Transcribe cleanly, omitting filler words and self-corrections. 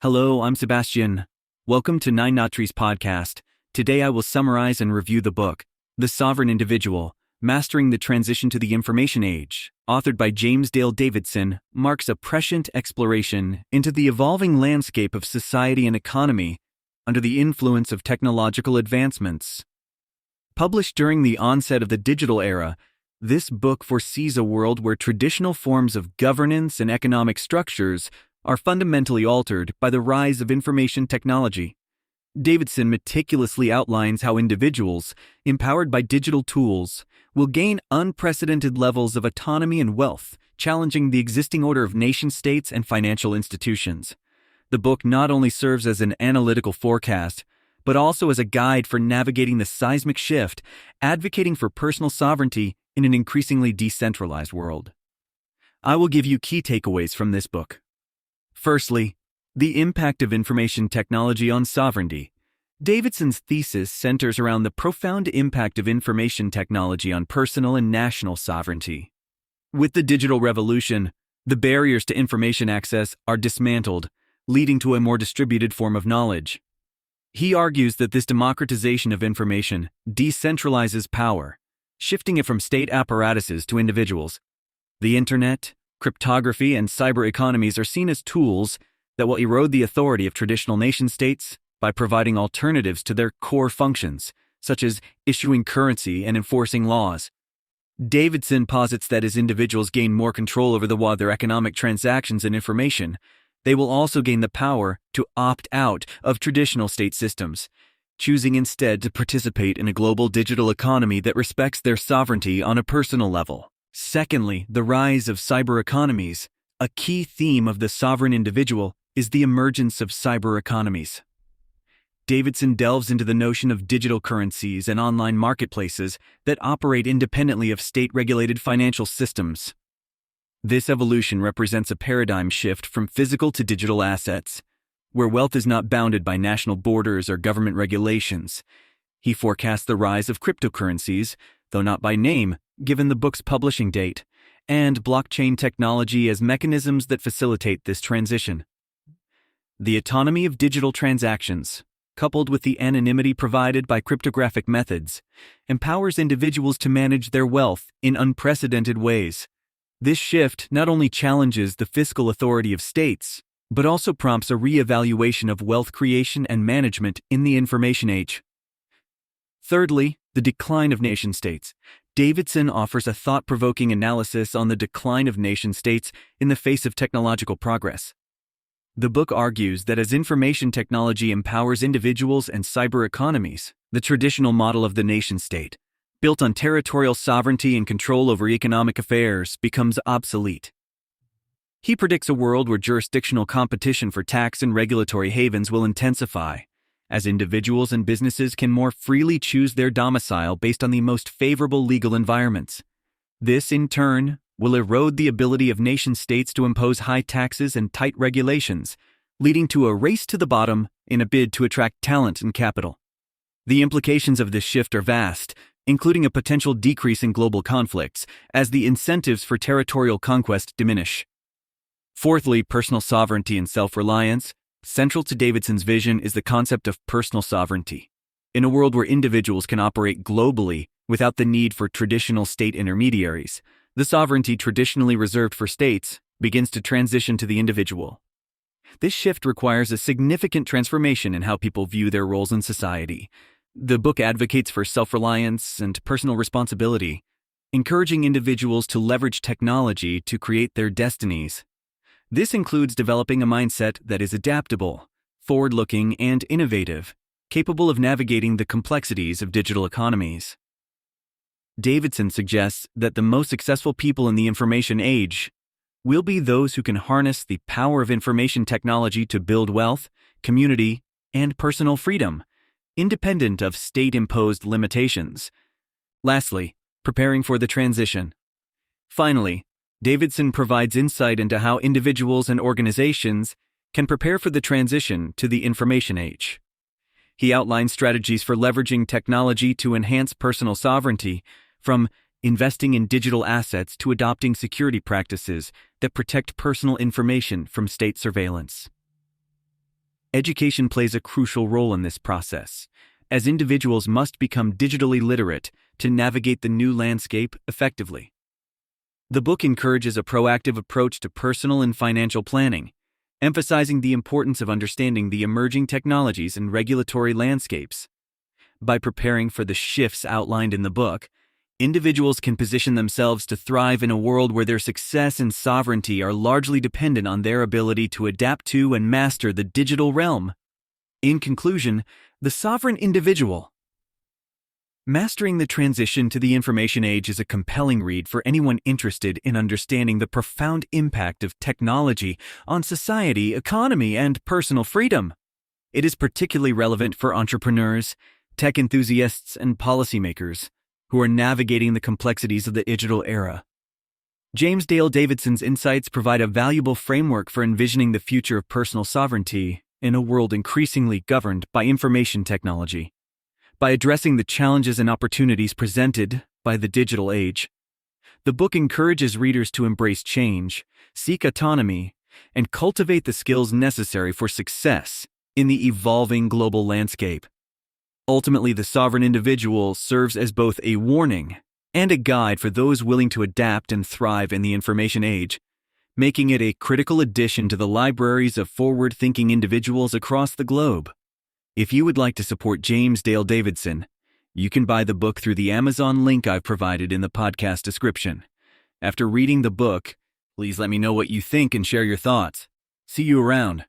Hello, I'm Sebastian. Welcome to Nine Nautries podcast. Today I will summarize and review the book, The Sovereign Individual, Mastering the Transition to the Information Age, authored by James Dale Davidson, marks a prescient exploration into the evolving landscape of society and economy under the influence of technological advancements. Published during the onset of the digital era, this book foresees a world where traditional forms of governance and economic structures are fundamentally altered by the rise of information technology. Davidson meticulously outlines how individuals, empowered by digital tools, will gain unprecedented levels of autonomy and wealth, challenging the existing order of nation-states and financial institutions. The book not only serves as an analytical forecast, but also as a guide for navigating the seismic shift, advocating for personal sovereignty in an increasingly decentralized world. I will give you key takeaways from this book. Firstly, the impact of information technology on sovereignty. Davidson's thesis centers around the profound impact of information technology on personal and national sovereignty. With the digital revolution, the barriers to information access are dismantled, leading to a more distributed form of knowledge. He argues that this democratization of information decentralizes power, shifting it from state apparatuses to individuals. The internet, cryptography, and cyber economies are seen as tools that will erode the authority of traditional nation-states by providing alternatives to their core functions, such as issuing currency and enforcing laws. Davidson posits that as individuals gain more control over their economic transactions and information, they will also gain the power to opt out of traditional state systems, choosing instead to participate in a global digital economy that respects their sovereignty on a personal level. Secondly, the rise of cyber economies. A key theme of The Sovereign Individual is the emergence of cyber economies. Davidson delves into the notion of digital currencies and online marketplaces that operate independently of state-regulated financial systems. This evolution represents a paradigm shift from physical to digital assets, where wealth is not bounded by national borders or government regulations. He forecasts the rise of cryptocurrencies, though not by name, given the book's publishing date, and blockchain technology as mechanisms that facilitate this transition. The autonomy of digital transactions, coupled with the anonymity provided by cryptographic methods, empowers individuals to manage their wealth in unprecedented ways. This shift not only challenges the fiscal authority of states, but also prompts a re-evaluation of wealth creation and management in the information age. Thirdly, the decline of nation-states. Davidson offers a thought-provoking analysis on the decline of nation-states in the face of technological progress. The book argues that as information technology empowers individuals and cyber economies, the traditional model of the nation-state, built on territorial sovereignty and control over economic affairs, becomes obsolete. He predicts a world where jurisdictional competition for tax and regulatory havens will intensify, as individuals and businesses can more freely choose their domicile based on the most favorable legal environments. This, in turn, will erode the ability of nation-states to impose high taxes and tight regulations, leading to a race to the bottom in a bid to attract talent and capital. The implications of this shift are vast, including a potential decrease in global conflicts, as the incentives for territorial conquest diminish. Fourthly, personal sovereignty and self-reliance. Central to Davidson's vision is the concept of personal sovereignty. In a world where individuals can operate globally without the need for traditional state intermediaries, the sovereignty traditionally reserved for states begins to transition to the individual. This shift requires a significant transformation in how people view their roles in society. The book advocates for self-reliance and personal responsibility, encouraging individuals to leverage technology to create their destinies. This includes developing a mindset that is adaptable, forward-looking, and innovative, capable of navigating the complexities of digital economies. Davidson suggests that the most successful people in the information age will be those who can harness the power of information technology to build wealth, community, and personal freedom, independent of state-imposed limitations. Lastly, preparing for the transition. Finally, Davidson provides insight into how individuals and organizations can prepare for the transition to the information age. He outlines strategies for leveraging technology to enhance personal sovereignty, from investing in digital assets to adopting security practices that protect personal information from state surveillance. Education plays a crucial role in this process, as individuals must become digitally literate to navigate the new landscape effectively. The book encourages a proactive approach to personal and financial planning, emphasizing the importance of understanding the emerging technologies and regulatory landscapes. By preparing for the shifts outlined in the book, individuals can position themselves to thrive in a world where their success and sovereignty are largely dependent on their ability to adapt to and master the digital realm. In conclusion, The Sovereign Individual. Mastering the Transition to the Information Age is a compelling read for anyone interested in understanding the profound impact of technology on society, economy, and personal freedom. It is particularly relevant for entrepreneurs, tech enthusiasts, and policymakers who are navigating the complexities of the digital era. James Dale Davidson's insights provide a valuable framework for envisioning the future of personal sovereignty in a world increasingly governed by information technology. By addressing the challenges and opportunities presented by the digital age, the book encourages readers to embrace change, seek autonomy, and cultivate the skills necessary for success in the evolving global landscape. Ultimately, The Sovereign Individual serves as both a warning and a guide for those willing to adapt and thrive in the information age, making it a critical addition to the libraries of forward-thinking individuals across the globe. If you would like to support James Dale Davidson, you can buy the book through the Amazon link I've provided in the podcast description. After reading the book, please let me know what you think and share your thoughts. See you around.